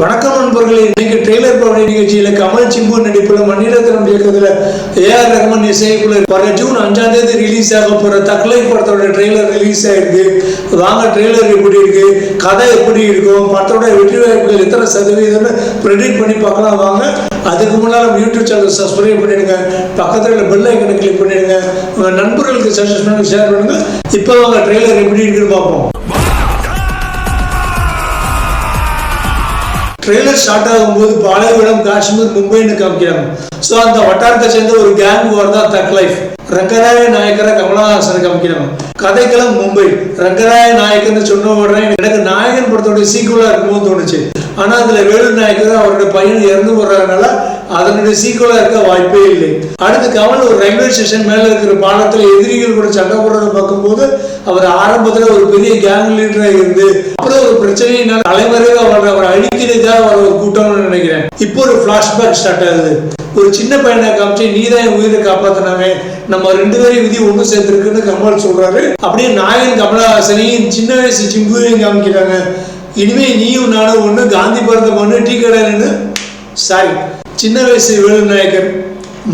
வணக்கம் நண்பர்களே, இன்னைக்கு ட்ரெய்லர் பவனி நிகழ்ச்சியில கமல் சிம்பு நடிப்புல மணிரத்னம் இயக்கத்துல ஏஆர் ரஹ்மான் இசைக்குள்ள வர ஜூன் 5ஆம் தேதி ரிலீஸ் ஆக போற தக்லை படத்தோட ட்ரெய்லர் ரிலீஸ் ஆயிருக்கு. வாங்க ட்ரெய்லர் எப்படி இருக்கு, கதை எப்படி இருக்கும், படத்தோட வெற்றி வாய்ப்புகள் எத்தனை சதவீதம்னு ப்ரெடிக்ட் பண்ணி பார்க்கலாம். வாங்க. அதுக்கு முன்னால் நம்ம யூடியூப் சேனல் சப்ஸ்கிரைப் பண்ணிடுங்க, பக்கத்தில் பெல் ஐக்கனை கிளிக் பண்ணிடுங்க, உங்க நண்பர்களுக்கு சஜஸ்ட் பண்ணி ஷேர் பண்ணுங்க. இப்போ வாங்க ட்ரெய்லர் எப்படி இருக்குன்னு பார்ப்போம். ட்ரெய்லர் ஸ்டார்ட் ஆகும்போது பாலைவனம், காஷ்மீர், மும்பைன்னு காமிக்கிறாங்க. ஸோ அந்த வட்டாரத்தை சேர்ந்த ஒரு கேங் வார் தான் தக் லைஃப். ரங்கராய நாயக்கரை கமலஹாசனை காமிக்கிறாங்க. கதைக்களம் மும்பை. ரங்கராய நாயக்கர்னு சொன்ன உடனே எனக்கு நாயகன் படத்தோட சீக்குவலா இருக்கும்போது தோணுச்சு. ஆனா அதுல வேலு நாயக்கர் அவருடைய பையன் இறந்து போறதுனால அதனுடைய சீக்குவலா இருக்க வாய்ப்பே இல்லை. அடுத்து கமல் ஒரு ரயில்வே ஸ்டேஷன் மேல இருக்கிற பாலத்துல எதிரிகள் கூட சண்டை போடுறத பார்க்கும்போது அவர் ஆரம்பத்துல ஒரு பெரிய கேங் லீடரா இருந்து அப்புறம் ஒரு பிரச்சனையினால தலைமறைவா அவர் அழிக்கிறதுக்காக வர ஒரு கூட்டம்னு நினைக்கிறேன். இப்போ ஒரு பிளாஷ்பேக் ஸ்டார்ட் ஆகுது. ஒரு சின்ன பையனை காமிச்சு நீதான் என் உயிரை காப்பாத்தினாவே, நம்ம 2 பேரையும் விதி ஒண்ணு சேர்த்திருக்குன்னு கமல் சொல்றாரு. அப்படியே நாயகன் கமலஹாசனையும் சின்ன வயசு சிம்புவையும் காமிக்கிறாங்க. இனிமே நீயும் நானும் ஒண்ணு, காந்தி பிறந்த பொண்ணு டீ கடைன்னு சாரி சின்ன வயசு வேலு நாயக்கர்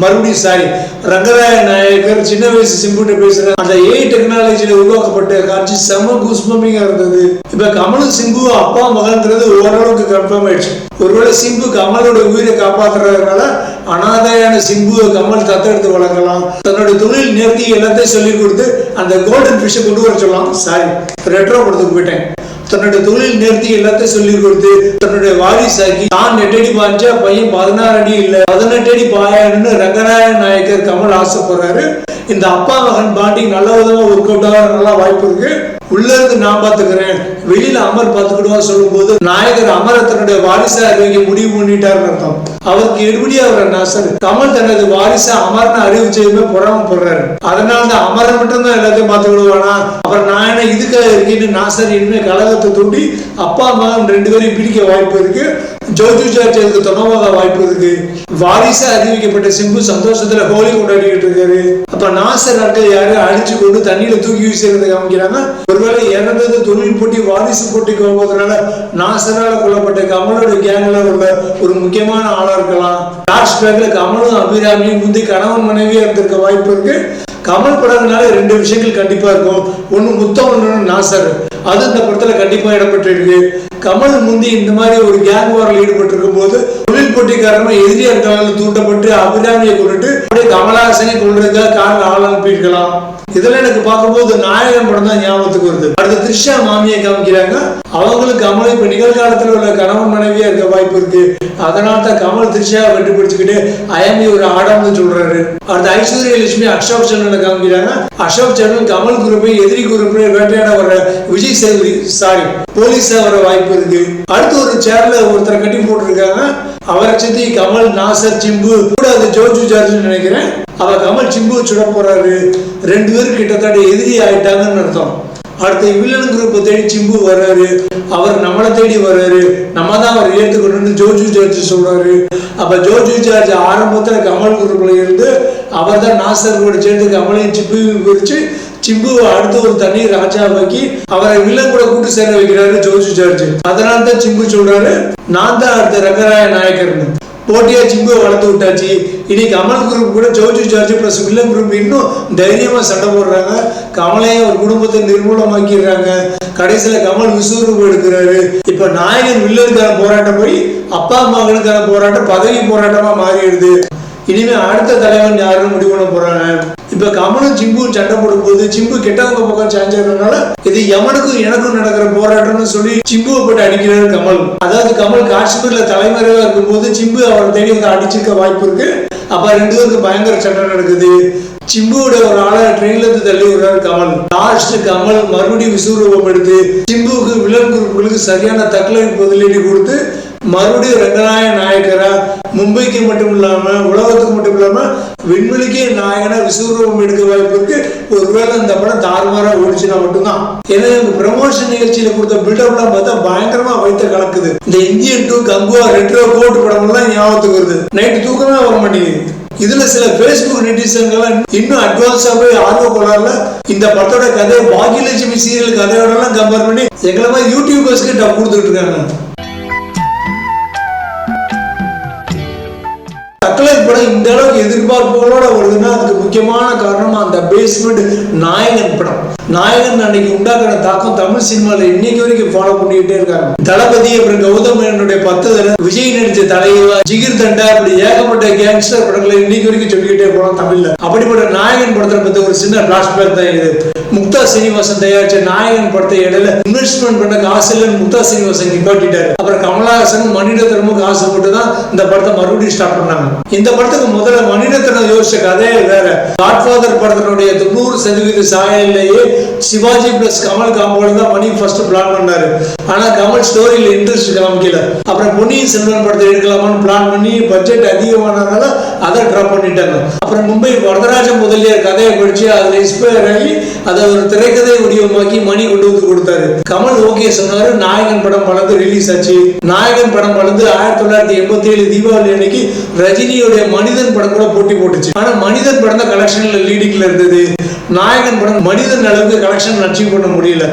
மறுபடியும் சாரி ரங்கராய நாயக்கர் சின்ன வயசு சிம்புட்ட பேசுற அந்த ஏஐ டெக்னாலஜியில உருவாக்கப்பட்ட காட்சி செம கூஸ்பம்பிங்கா இருந்தது. இப்ப கமலும் சிம்பு அப்பா மகன்றது ஓரளவுக்கு கன்ஃபார்ம் ஆயிடுச்சு. ஒருவேளை சிம்பு கமலோட உயிரை காப்பாத்துறதுனால அனாதையான சிம்புவை கமல் தத்தெடுத்து வளர்க்கலாம். தன்னுடைய தொழில் நேர்த்தி எல்லாத்தையும் சொல்லி கொடுத்து அந்த கோல்டன் ஃபிஷை கொண்டு வர சொல்லலாம். சாரி ரெட்ரோ படத்துக்கு போயிட்டேன். தன்னுடைய தொழில் நேர்த்தி எல்லாத்தையும் சொல்லி கொடுத்து தன்னுடைய வாரிசாக்கி தான் 8 அடி பாய்ச்சா பையன் 16 அடி இல்ல 18 அடி பாயான்னு ரங்கராய நாயக்கர் கமல் ஆசைப்படுறாரு. இந்த அப்பா மகன் பாண்டிங் நல்ல விதமா ஒர்க் அவுட் ஆக நல்லா வாய்ப்பு இருக்கு. உள்ள இருந்து நான் பாத்துக்கிறேன், வெளியில அமர் பாத்துக்கிடுவா சொல்லும் போது நாயகர் அமர தன்னுடைய வாரிசா அறிவிக்க முடிவு பண்ணிட்டாருன்னு அர்த்தம். அவருக்கு எடுபடியா வர நாசர் கமல் தனது வாரிசா அமர்னு அறிவிச்சதுமே பொறாமப்படுறாரு. அதனால தான் அமரன் மட்டும்தான் எல்லாத்தையும் பாத்துக்கிடுவானா, அப்புறம் நான் என்ன இதுக்காக இருக்கேன்னு நாசர் இனிமே கழகத்தை தூண்டி அப்பா மகன் 2 பேரையும் பிடிக்க வாய்ப்பு இருக்கு. ஜோஜு ஜார்ஜுக்கு துணவாக வாய்ப்பு இருக்கு. வாரிசா அறிவிக்கப்பட்ட சிம்பு சந்தோஷத்துல ஹோலி கொண்டாடிக்கிட்டு இருக்காரு. அப்ப நாசர் ஆட்கள் யாரும் அடிச்சு கொண்டு தண்ணியில தூக்கி வீசுறத காமிக்கிறாங்க. ஒருவேளை இறந்தது தொழில் போட்டி வாரிசு போட்டிக்கு போவதனால நாசரால கொல்லப்பட்ட கமலோட கேங்ல உள்ள ஒரு முக்கியமான ஆளா இருக்கலாம். லாஸ்ட் பேக்ல கமலும் அபிராமியும் முந்தி கணவன் மனைவியா இருந்திருக்க வாய்ப்பு இருக்கு. கமல் படங்களால 2 விஷயங்கள் கண்டிப்பா இருக்கும். ஒண்ணு முத்தம், ஒண்ணு நாசர். அது இந்த படத்துல கண்டிப்பா இடம்பெற்று இருக்கு. கமல் முந்தி இந்த மாதிரி ஒரு கேங் வாரில் ஈடுபட்டு இருக்கும் போது தொழில் போட்டி காரணமா எதிரியா இருக்காங்க தூண்டப்பட்டு அபிராமியை கொண்டுட்டு அப்படியே கமலஹாசனை கொண்டிருக்க காரில் ஆள் அனுப்பியிருக்கலாம். இதெல்லாம் எனக்கு பார்க்கும்போது நாயகன் படம் தான் ஞாபகத்துக்கு வருது. அடுத்த த்ரிஷா மாமியை காமிக்கிறாங்க. அவங்களுக்கு கமல் இப்ப நிகழ்காலத்துல உள்ள கணவன் மனைவியா இருக்க வாய்ப்பு இருக்கு. அதனால தான் கமல் த்ரிஷா வெட்டி பிடிச்சுக்கிட்டு அயமி ஒரு ஆடாம்னு சொல்றாரு. அடுத்த ஐஸ்வர்யா லட்சுமி அசோக் சேனல்ல காமிக்கிறாங்க. அசோக் சேனல் கமல் குரூப்பை எதிரி குரூப்பை வேட்டையாட வர விஜய் சேதுபதி சாரி போலீஸா வர வாய்ப்பு இருக்கு. அடுத்து ஒரு சேர்ல ஒருத்தரை கட்டி போட்டிருக்காங்க. அவரை சுத்தி கமல், நாசர், சிம்பு கூட அது ஜோஜு ஜார்ஜ் நினைக்கிறேன். அவ கமல் சிம்பு சுட போறாரு. 2 பேரும் கிட்டத்தட்ட எதிரி ஆயிட்டாங்கன்னு அர்த்தம். அடுத்த வில்லன் குரூப்பை தேடி சிம்பு வர்றாரு. அவர் நம்மளை தேடி வர்றாரு. நம்ம தான் அவர் ஏற்றுக்கணும்னு ஜோஜு ஜார்ஜ் சொல்றாரு. அப்ப ஜோஜு ஜார்ஜ் ஆரம்பத்துல கமல் குரூப்ல இருந்து அவர் தான் நாசர் கூட சேர்ந்து கமலையும் சிம்புவையும் பிரிச்சு சிம்புவை அடுத்து ஒரு தனி ராஜாவாக்கி அவரை வில்லன் கூட கூட்டு சேர வைக்கிறாரு ஜோஜு ஜார்ஜ். அதனால தான் சிம்பு சொல்றாரு நான் தான் அடுத்த ரங்கராய நாயக்கர்னு. போட்டியா சிம்புவை வளர்த்து விட்டாச்சு. இனி கமல் குரூப் கூட Joju George plus villain group இன்னும் தைரியமா சண்டை போடுறாங்க. கமலையும் ஒரு குடும்பத்தை நிர்மூலமாக்கிறாங்க. கடைசியில கமல் விஸ்வரூபம் எடுக்கிறாரு. இப்ப நாயகன் வில்லனுக்கான போராட்டம் போய் அப்பா மகனுக்கான போராட்டம் பதவி போராட்டமா மாறிடுது. இனிமே அடுத்த தலைவன் யாருன்னு முடிவு பண்ண போறாங்க. இப்ப கமலும் சிம்புவும் சண்டை போடும் போது சிம்பு கெட்டவங்க பக்கம் சாஞ்சதுனால இது எமனுக்கும் எனக்கும் நடக்கிற போராட்டம்னு சொல்லி சிம்புவை போட்டு அடிக்கிறாரு கமல். அதாவது கமல் காஷ்மீர்ல தலைமறைவா இருக்கும் போது சிம்பு அவர் தேடி வந்து அடிச்சிருக்க வாய்ப்பு இருக்கு. அப்ப 2 பேருக்கு பயங்கர சண்டை நடக்குது. சிம்புவோட ஒரு ஆளை ட்ரெயின்ல இருந்து தள்ளி விடுறாரு கமல். லாஸ்ட் கமல் மறுபடியும் விஸ்வரூபம் எடுத்து சிம்புவுக்கு வில்லன் குரூப்புகளுக்கு சரியான தக்கலை பதிலடி கொடுத்து மறுபடியும் ரங்கராய நாயக்கரா மும்பைக்கு மட்டும் இல்லாம உலகத்துக்கு மட்டும் இல்லாம விண்வெளிக்கே நாயகனா விஸ்வரூபம் எடுக்க வாய்ப்பு இருக்கு. ஒருவேளை இந்த படம் தாறுமாறா ஓடிச்சுன்னா மட்டும்தான். ஏன்னா ப்ரமோஷன் நிகழ்ச்சியில கொடுத்த பில்டப்லாம் பார்த்தா பயங்கரமா வைத்த கலக்குது. இந்த இந்தியன் 2 கங்குவா ரெட்ரோ கோட் படம் எல்லாம் ஞாபகத்துக்கு வருது. நைட்டு தூக்கமே வர மாட்டேங்குது. இதுல சில பேஸ்புக் நெட்டிசன்கள் இன்னும் அட்வான்ஸா போய் ஆர்வ கோளாறுல இந்த படத்தோட கதை பாக்கியலட்சுமி சீரியல் கதையோட எல்லாம் கம்பேர் பண்ணி எங்களை மாதிரி யூடியூபர்ஸ்க்கு டப் கொடுத்துட்டு இருக்காங்க. படம் இந்த அளவுக்கு எதிர்பார்ப்புகளோட வருதுன்னா அதுக்கு முக்கியமான காரணம் அந்த பேஸ்மெண்ட் நாயகன் படம். நாயகன் அன்னைக்கு உண்டாக்குற தாக்கம் தமிழ் சினிமால இன்னைக்கு வரைக்கும் ஃபாலோ பண்ணிக்கிட்டே இருக்காங்க. தளபதி அப்புறம் கௌதம் மேனனுடைய 10 தடவை, விஜய் நடிச்ச தலைவா, ஜிகிர் தண்டா, அப்படி ஏகப்பட்ட கேங்ஸ்டர் படங்களை இன்னைக்கு வரைக்கும் சொல்லிக்கிட்டே போனோம் தமிழ்ல. அப்படிப்பட்ட நாயகன் படத்தை பத்தி ஒரு சின்ன பிளாஷ்பேக் தான் இது. முக்தா சீனிவாசன் தயாரிச்ச நாயகன் படத்தை இடையில இன்வெஸ்ட்மெண்ட் பண்ண காசு இல்லைன்னு முக்தா சீனிவாசன் நிப்பாட்டிட்டாரு. அப்புறம் கமலஹாசன் மணிரத்னமும் காசு போட்டு தான் இந்த படத்தை மறுபடியும் ஸ்டார்ட் பண்ணாங்க. இந்த படத்துக்கு முதல்ல மணிரத்னம் யோசிச்ச கதையே வேற. காட்ஃபாதர் படத்தினுடைய 90% சாயல்லையே சிவாஜி பிளஸ் கமல் காம்போல தான் மணி ஃபர்ஸ்ட் பிளான் பண்ணாரு. ஆனா கமல் ஸ்டோரியில இன்ட்ரெஸ்ட் காமிக்கல. அப்புறம் பொன்னியின் செல்வன் படத்தை எடுக்கலாமான்னு பிளான் பண்ணி பட்ஜெட் அதிகமானதால அதை டிராப் பண்ணிட்டாங்க. அப்புறம் மும்பை வரதராஜ முதலியார் கதையை படிச்சு அதுல இன்ஸ்பயர் ஆகி அதை ஒரு திரைக்கதை வடிவமாக்கி மணி கொண்டு வந்து கொடுத்தாரு. கமல் ஓகே சொன்னாரு. நாயகன் படம் வளர்ந்து ரிலீஸ் ஆச்சு. நாயகன் படம் வளர்ந்து 1987 தீபாவளி அன்னைக்கு ரஜினியுடைய மனிதன் படம் கூட போட்டி போட்டுச்சு. ஆனா மனிதன் படம் தான் கலெக்ஷன்ல லீடிங்ல இருந்தது. நாயகன் படம் மனிதன் அளவுக்கு கலெக்ஷன் அச்சீவ் பண்ண முடியல.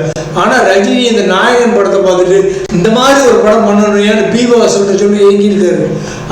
ஆனா ரஜினி இந்த நாயகன் படத்தை பார்த்துட்டு இந்த மாதிரி ஒரு படம் பண்ணணும் பீவாசன் சொல்லி ஏங்கி இருக்காரு.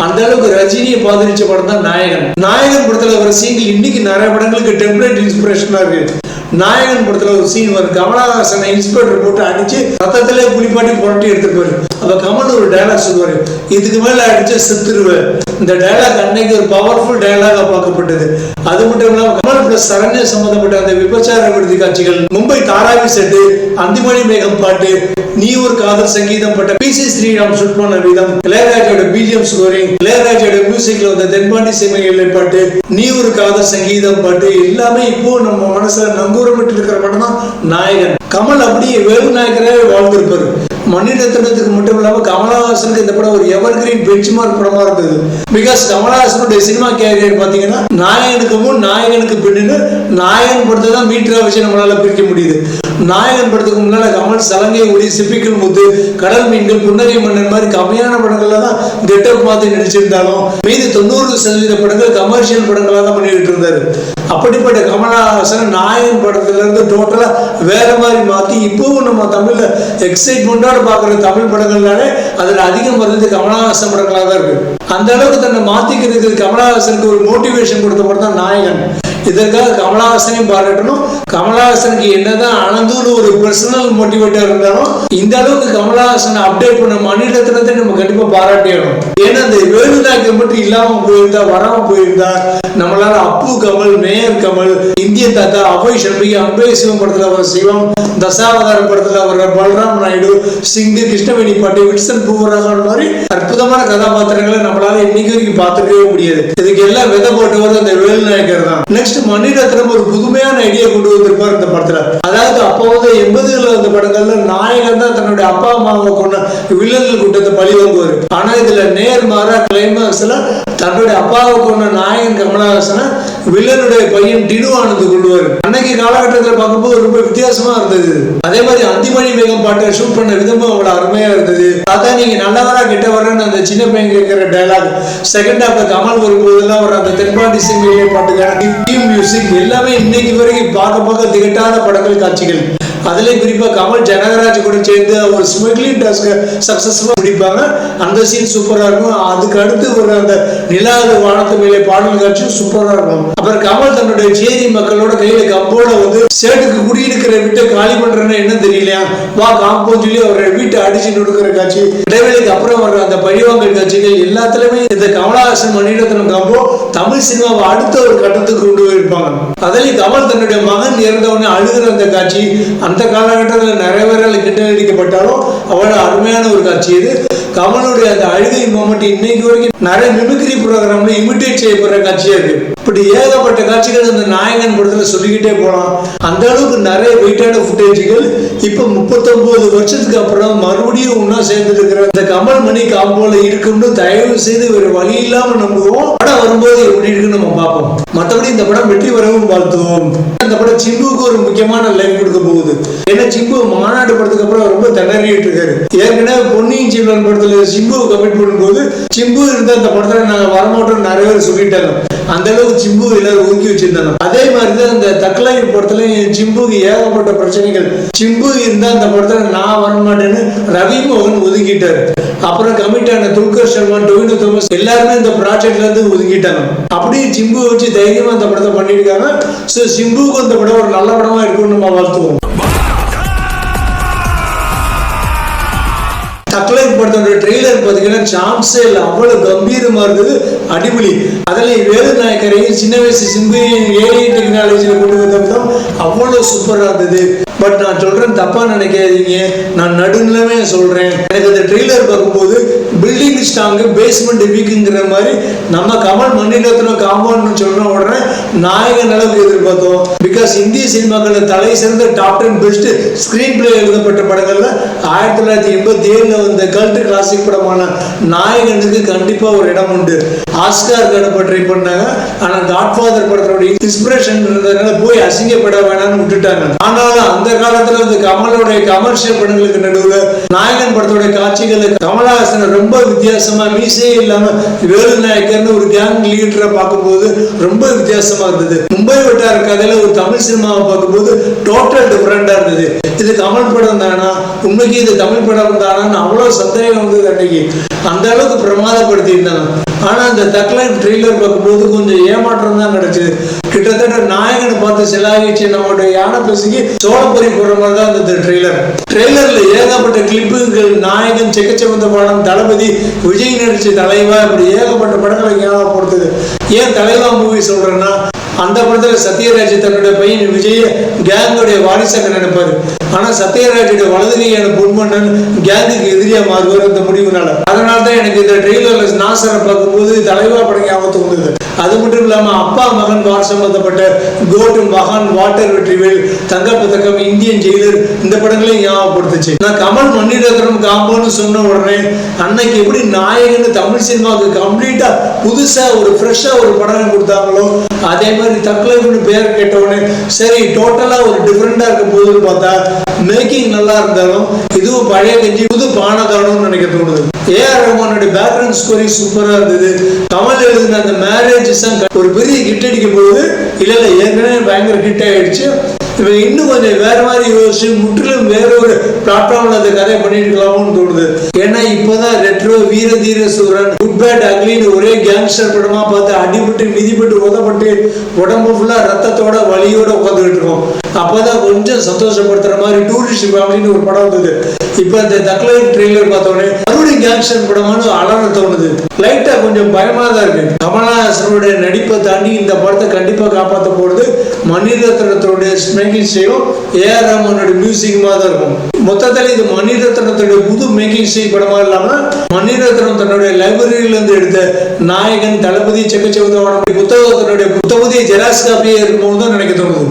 அந்த அளவுக்கு ரஜினியை பாதிரிச்ச படம் தான் நாயகன். நாயகன் படத்துல ஒரு சீன் இன்னைக்கு நிறைய படங்களுக்கு டெம்ப்ளேட் இன்ஸ்பிரேஷனா இருக்கு. நாயகன் படத்துல ஒரு சீன் வரும். கமலஹாசனை இன்ஸ்பெக்டர் போட்டு அடிச்சு ரத்தத்திலே குளிப்பாட்டி புரட்டி எடுத்துருப்பாரு. அப்ப கமல் ஒரு டயலாக் சொல்லுவாரு, இதுக்கு மேல அடிச்ச செத்துருவேன். இந்த டயலாக் அன்னைக்கு ஒரு பவர்ஃபுல் டயலாகா பார்க்கப்பட்டது. அது மட்டும் இல்லாம கமல் பிளஸ் சரண்யா சம்பந்தப்பட்ட அந்த விபச்சார விடுதி காட்சிகள், மும்பை தாராவி செட்டு, அந்திமணி மேகம் பாட்டு, நீ ஒரு காதல் சங்கீதம் பட்ட PC ஸ்ரீராம் ஷூட் பண்ண விதம், இளையராஜோட பிஜிஎம் ஸ்கோரிங், இளையராஜோட மியூசிக்ல வந்த தென்பாண்டி சிமையிலை பாட்டு, நீ ஒரு காதல் சங்கீதம் பாட்டு எல்லாமே இப்போ நம்ம மனசுல நங்கூரமிட்டு இருக்கிற படம் தான் நாயகன். கமல் அப்படியே வேலு நாயக்கரே வாழ்ந்திருப்பாரு. மணிரத்னத்துக்கு மட்டும் இல்லாம கமலஹாசனுக்கு இந்த படம் ஒரு எவர் கிரீன் பெஞ்ச் மார்க் படமா இருந்தது. பிகாஸ் கமலஹாசனுடைய சினிமா கேரியர் பாத்தீங்கன்னா நாயகனுக்கு முன் நாயகனுக்கு பின்னு நாயகன் படத்தை தான் மீட்டரா வச்சு நம்மளால பிரிக்க முடியுது. நாயகன் படத்துக்கு முன்னால கமல் சலங்கை ஒளி, சிப்பிக்கல் முத்து, கடல் மீன்கள், புன்னகை மன்னன் மாதிரி கம்மியான படங்கள்ல தான் கெட்டப் மாத்தி நடிச்சிருந்தாலும் மீது 90% படங்கள் கமர்ஷியல் படங்களா தான் பண்ணிட்டு இருந்தாரு. அப்படிப்பட்ட கமலஹாசன் நாயகன் படத்துல இருந்து டோட்டலா வேற மாதிரி மாத்தி இப்பவும் நம்ம தமிழ்ல எக்ஸைட்மெண்டோட பாக்குற தமிழ் படங்கள்னாலே அதுல அதிகம் வருது கமலஹாசன் படங்களா தான் இருக்கு. அந்த அளவுக்கு தன்னை மாத்திக்கிறதுக்கு கமலஹாசனுக்கு ஒரு மோட்டிவேஷன் கொடுத்த படம் தான் நாயகன். இதற்காக கமலஹாசனையும் பாராட்டணும். கமலஹாசனுக்கு என்னதான் அனந்தூர் ஒரு பர்சனல் மோட்டிவேட்டர் இருந்தாலும் இந்த அளவுக்கு கமலஹாசனை அப்டேட் பண்ண மணிரத்னத்தை நம்ம கண்டிப்பா பாராட்டிடணும். ஏன்னா அந்த வேலு நாயக்கர் மட்டும் இல்லாம போயிருந்தா, வராம போயிருந்தா நம்மளால அப்பு கமல், மேயர் கமல், இந்திய தாத்தா, அபய் சண்முகி, அம்பே சிவம் படத்துல வர சிவம், தசாவதார படத்துல வர பல்ராம் நாயுடு, சிங்கு, கிருஷ்ணவேணி பாட்டி, விட்சன் பூவராகன் மாதிரி அற்புதமான கதாபாத்திரங்களை நம்மளால இன்னைக்கு வரைக்கும் பார்த்துக்கவே முடியாது. இதுக்கு எல்லாம் விதை போட்டவர் அந்த வேலு நாயக்கர் தான். நெக்ஸ்ட் மணிரத்னம் ஒரு புதுமையான ஐடியா கொண்டு வந்திருப்பார் இந்த படத்துல. அதாவது அப்போ 80ல வந்த படங்கள்ல நாயகன் தான் தன்னுடைய அப்பா அம்மாவை கொண்ட வில்லன்கள் கூட்டத்தை பழி வாங்குவாரு. ஆனா இதுல நேர்மாறா கிளைமாக்ஸ்ல தன்னுடைய அப்பாவை கொண்ட நாயகன் கமலஹாசனை வில்லனுடைய பையன் டினு ஆனந்த் கொள்வாரு. அன்னைக்கு காலகட்டத்தில் பார்க்கும்போது ரொம்ப வித்தியாசமா இருந்தது. அதே மாதிரி அந்திமணி மேகம் பாட்டை ஷூட் பண்ண விதமும் அவ்வளவு அருமையா இருந்தது. அதான் நீங்க நல்லவரா கெட்டவரன்னு அந்த சின்ன பையன் கேட்கிற டயலாக், செகண்ட் ஹாஃப்ல கமல் வரும்போதெல்லாம் ஒரு அந்த தென்பாண்டி சிமையிலே பாட்டுக்கான மியூசிக் எல்லாமே இன்னைக்கு வரைக்கும் பார்க்க திகட்டாத படங்கள், காட்சிகள். அதுலயும் குறிப்பா கமல் ஜனகராஜ் கூட சேர்ந்து ஒரு ஸ்மக்லிங் டாஸ்க் சக்சஸ்ஃபுல்லா முடிப்பாங்க. அந்த சீன் சூப்பரா இருக்கும். அதுக்கு அடுத்து ஒரு அந்த நிலாது வானத்து மேலே பாடல் காட்சியும் சூப்பரா இருக்கும். அப்புறம் கமல் தன்னுடைய சேரி மக்களோட கையில கம்போட வந்து சேட்டுக்கு குடியிருக்கிற வீட்டை காலி பண்றேன்னு என்ன தெரியலையா, வா காம்போ சொல்லி அவரை வீட்டை அடிச்சு நொடுக்கிற காட்சி, இடைவெளிக்கு அப்புறம் வர்ற அந்த பழிவாங்கல் காட்சிகள் எல்லாத்துலயுமே இந்த கமலஹாசன் மணிரத்னம் காம்போ தமிழ் சினிமாவை அடுத்த ஒரு கட்டத்துக்கு கொண்டு போயிருப்பாங்க. அதுலயும் கமல் தன்னுடைய மகன் இறந்தவொடனே அழுகிற அந்த காட்சி அந்த காலகட்டத்தில் நிறைய பேரால் கிண்டடிக்கப்பட்டாலும் அவ்வளவு அருமையான ஒரு காட்சி இது. கமலுடைய அந்த அழுகை மொமெண்ட் இன்னைக்கு வரைக்கும் நிறைய மிமிக்ரி ப்ரோக்ராம்ல இமிட்டேட் செய்யப்படுற காட்சியா இருக்கு. இப்படி ஏகப்பட்ட காட்சிகள் இந்த நாயகன் படத்துல சொல்லிக்கிட்டே போலாம். அந்த அளவுக்கு நிறைய வெயிட்டான ஃபுட்டேஜ்கள் இப்ப 39 வருஷத்துக்கு அப்புறம் மறுபடியும் ஒன்னா சேர்ந்து இருக்கிற இந்த கமல் மணி காம்போல இருக்குன்னு தயவு செய்து வேற வழி இல்லாம நம்புவோம். படம் வரும்போது எப்படி இருக்குன்னு நம்ம பார்ப்போம். மற்றபடி இந்த படம் வெற்றி வரவும் வாழ்த்துவோம். இந்த படம் சிம்புக்கு ஒரு முக்கியமான லைஃப் கொடுக்க போகுது. ஏன்னா சிம்பு மாநாடு படத்துக்கு அப்புறம் ரொம்ப திணறிட்டு இருக்காரு. ஏற்கனவே பொன்னியின் செல்வன் படத்துல சிம்பு கமிட் பண்ணும்போது சிம்பு இருந்த அந்த படத்துல நாங்க வரமாட்டோம் நிறைய பேர் சொல்லிட்டாங்க. அந்த அளவுக்கு சிம்பு எல்லாரும் ஒதுக்கி வச்சிருந்தாங்க. அதே மாதிரிதான் இந்த தக்லைஃப் படத்துல சிம்புக்கு ஏகப்பட்ட பிரச்சனைகள். சிம்பு இருந்தா அந்த படத்துல நான் வரமாட்டேன்னு ரவி மோகன் ஒதுக்கிட்டாரு. அப்புறம் கமிட் ஆன துல்கர் சல்மான், டொவினோ தாமஸ் எல்லாருமே இந்த ப்ராஜெக்ட்ல இருந்து ஒதுக்கிட்டாங்க. அப்படியே சிம்பு வச்சு தைரியமா அந்த படத்தை பண்ணிருக்காங்க. ஸோ சிம்புக்கு அந்த படம் ஒரு நல்ல படமா இருக்கும்னு நம்ம வாழ்த்துவோம். தக்லைஃப் படத்தோட ட்ரெய்லர் பார்த்தீங்கன்னா சான்ஸே இல்லை, அவ்வளவு கம்பீரமா இருந்தது, அடிபொலி. அதில் வேலு நாயக்கரை சின்ன வயசு சிம்பு ஏஐ டெக்னாலஜியில் கொண்டு வந்தோம், அவ்வளவு சூப்பராக இருந்தது. பட் நான் சொல்றேன், தப்பா நினைக்காதீங்க, நான் நடுநிலைமையா சொல்றேன். எனக்கு அந்த ட்ரெய்லர் பார்க்கும்போது பில்டிங் ஸ்ட்ராங் பேஸ்மெண்ட் வீக்குங்கிற மாதிரி நம்ம கமல் மணிரத்னம் காம்பவுண்ட் சொல்ற உடனே நாயகன் அளவுக்கு எதிர்பார்த்தோம். பிகாஸ் இந்திய சினிமாக்கள் தலை சிறந்த டாப் 10 பெஸ்ட் ஸ்கிரீன் பிளே எழுதப்பட்ட படங்கள்ல 1987 வந்த கல்ட் கிளாசிக் படமான நாயகனுக்கு கண்டிப்பா ஒரு இடம் உண்டு. ஆஸ்கார் கனப்ப ட்ரை பண்ணாங்க, ஆனா காட்ஃபாதர் படத்தோட இன்ஸ்பிரேஷன் இருந்ததுனால போய் அசிங்கப்பட வேணாம்னு விட்டுட்டாங்க. ஆனாலும் அந்த காலத்துல வந்து கமலோடைய கமர்ஷியல் படங்களுக்கு நடுவில் நாயகன் படத்தோட காட்சிகள் கமலஹாசன் ரொம்ப வித்தியாசமா மீசே இல்லாம வேலு நாயக்கர்னு ஒரு கேங் லீடரை பார்க்கும்போது ரொம்ப வித்தியாசமா இருந்தது. மும்பை வட்டார கதையில ஒரு தமிழ் சினிமாவை பார்க்கும்போது டோட்டல் டிஃபரெண்டா இருந்தது. இது கமல் படம் தானா, உண்மைக்கு இது தமிழ் படம் தானான்னு அவ்வளவு சந்தேகம் வந்தது. அன்னைக்கு அந்த அளவுக்கு பிரமாதப்படுத்தி இருந்தாங்க. ஆனா அந்த தக்லைஃப் ட்ரெய்லர் பார்க்கும்போது கொஞ்சம் ஏமாற்றம் தான் கிடைச்சது. கிட்டத்தட்ட நாயகனை பார்த்து செலாகிச்சு நம்மளுடைய யானை பசிக்கு சோழப்பொறி போடுற மாதிரி தான் அந்த ட்ரெய்லர்ல ஏகப்பட்ட கிளிப்புகள், நாயகன், செக்கச்சவந்த படம், தளபதி, விஜய் நடிச்ச தலைவா, இப்படி ஏகப்பட்ட படங்களை ஞாபகப்படுத்துது. ஏன் தலைவா மூவி சொல்றேன்னா, அந்த படத்துல சத்யராஜ் தன்னுடைய பையன் விஜய கேங்குடைய வாரிசாக நினைப்பாரு. ஆனா சத்யராஜோட வலது கையான பொன்மன்னன் கேங்குக்கு எதிரியா மாறுவார் அந்த முடிவுனால. அதனால்தான் எனக்கு இந்த ட்ரெய்லர்ல நாசரை பார்க்கும்போது தலைவா படம் ஞாபகத்துக்கு வந்தது. அது மட்டும் இல்லாம அப்பா மகன் வார் சம்பந்தப்பட்ட கோட்டு, மகான், வாட்டர் வெற்றிவேல், தங்க பதக்கம், இந்தியன் ஜெயிலர், இந்த படங்களையும் ஞாபகப்படுத்துச்சு. நான் கமல் மணிரத்னம் காம்போன்னு சொன்ன உடனே அன்னைக்கு எப்படி நாயகன் தமிழ் சினிமாவுக்கு கம்ப்ளீட்டா புதுசா ஒரு ஃப்ரெஷ்ஷா ஒரு படம் கொடுத்தாங்களோ, அதே மாதிரி தக்லைஃப்னு பேர் கேட்டவுடனே சரி டோட்டலா ஒரு டிஃபரெண்டா இருக்க போதுன்னு பார்த்தா மேக்கிங் நல்லா இருந்தாலும் இதுவும் பழைய கஞ்சி புது பானதானம்னு நினைக்க தோணுது. ஏஆர் ரஹ்மானுடைய பேக்ரவுண்ட் ஸ்கோரிங் சூப்பரா இருந்தது. கமல் எழுதின அந்த மேரேஜ் சாங் ஒரு பெரிய ஹிட் அடிக்க போகுது. இல்ல ஏற்கனவே பயங்கர ஹிட் ஆயிடுச்சு. இவன் இன்னும் கொஞ்சம் வேற மாதிரி யோசிச்சு முற்றிலும் வேற ஒரு பிளாட்ஃபார்ம்ல அந்த கதையை பண்ணிட்டு இருக்கலாம்னு தோணுது. ஏன்னா இப்பதான் ரெட்ரோ, வீர தீர சூரன், குட் பேட் அக்லின்னு ஒரே கேங்ஸ்டர் படமா பார்த்து அடிபட்டு மிதிப்பட்டு உதப்பட்டு உடம்பு ஃபுல்லா ரத்தத்தோட வலியோட உட்காந்துக்கிட்டு இருக்கோம். அப்பதான் கொஞ்சம் சந்தோஷப்படுத்துற மாதிரி டூரிஸ்ட் ஃபேமிலின்னு ஒரு படம் வந்தது. இப்ப இந்த தக்லைஃப் ட்ரெய்லர் பார்த்தோன்னே மறுபடியும் கேங்ஸ்டர் படமானு அலற தோணுது. லைட்டா கொஞ்சம் பயமா தான் இருக்கு. கமலஹாசனுடைய நடிப்பை தாண்டி இந்த படத்தை கண்டிப்பா காப்பாற்ற போறது மணிரத்னத்தோடைய மேக்கிங், ஏஆர் ரஹ்மானோட மியூசிக்குமா தான் இருக்கும். மொத்தத்தில் இது மணிரத்னத்துடைய புது மேக்கிங் ஸ்டைல் படமா இல்லாம மணிரத்னம் தன்னுடைய லைப்ரரியில இருந்து எடுத்த நாயகன், தளபதி, செக்கச்சவந்த புத்தகத்தினுடைய புத்தகத்தை ஜெராக்ஸ் காப்பியே இருக்கும்போது தான் நினைக்க தோணுது.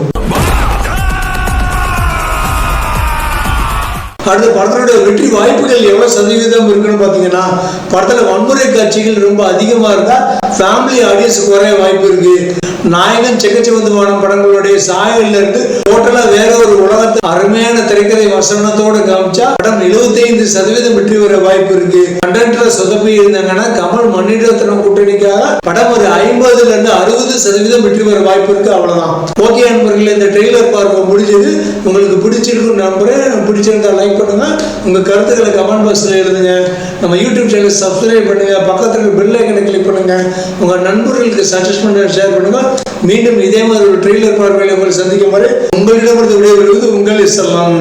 அடுத்த படத்தினுடைய வெற்றி வாய்ப்புகள் எவ்வளவு சதவீதம் இருக்குன்னு பாத்தீங்கன்னா, படத்துல வன்முறை காட்சிகள் ரொம்ப அதிகமா இருந்தா ஃபேமிலி ஆடியன்ஸ் குறைய வாய்ப்பு இருக்கு. நாயகன், செக்கச்சவந்த வானம் படங்களுடைய சாயல்ல இருந்து டோட்டலா வேற ஒரு உலகத்தை அருமையான திரைக்கதை வசனத்தோட காமிச்சா படம் 75% வெற்றி வர வாய்ப்பு இருக்கு. கண்டென்ட்ல சொதப்பி இருந்தாங்கன்னா கமல் மணிரத்னம் கூட்டணிக்காக படம் ஒரு 50% இருந்து 60% வெற்றி வர வாய்ப்பு இருக்கு. அவ்வளவுதான். ஓகே நண்பர்களே, இந்த ட்ரெய்லர் பார்க்க முடிஞ்சது. உங்களுக்கு பிடிச்சிருக்கும் நம்புறேன். பிடிச்சிருந்தா லைக் பண்ணுங்க, உங்க கருத்துக்களை கமெண்ட் பாக்ஸ்ல எழுதுங்க. நம்ம யூடியூப் சேனல் சப்ஸ்கிரைப் பண்ணுங்க, பக்கத்துல பெல் ஐக்கனை கிளிக் பண்ணுங்க, உங்க நண்பர்களுக்கு சஜஸ்ட் பண்ண ஷேர் பண்ணுங்க. மீண்டும் இதே மாதிரி ஒரு ட்ரெய்லர் பார்வையில் உங்களை சந்திக்கும் வரை உங்களிடமிருந்து விடைபெறுவது உங்கள் இஸ்லாம்.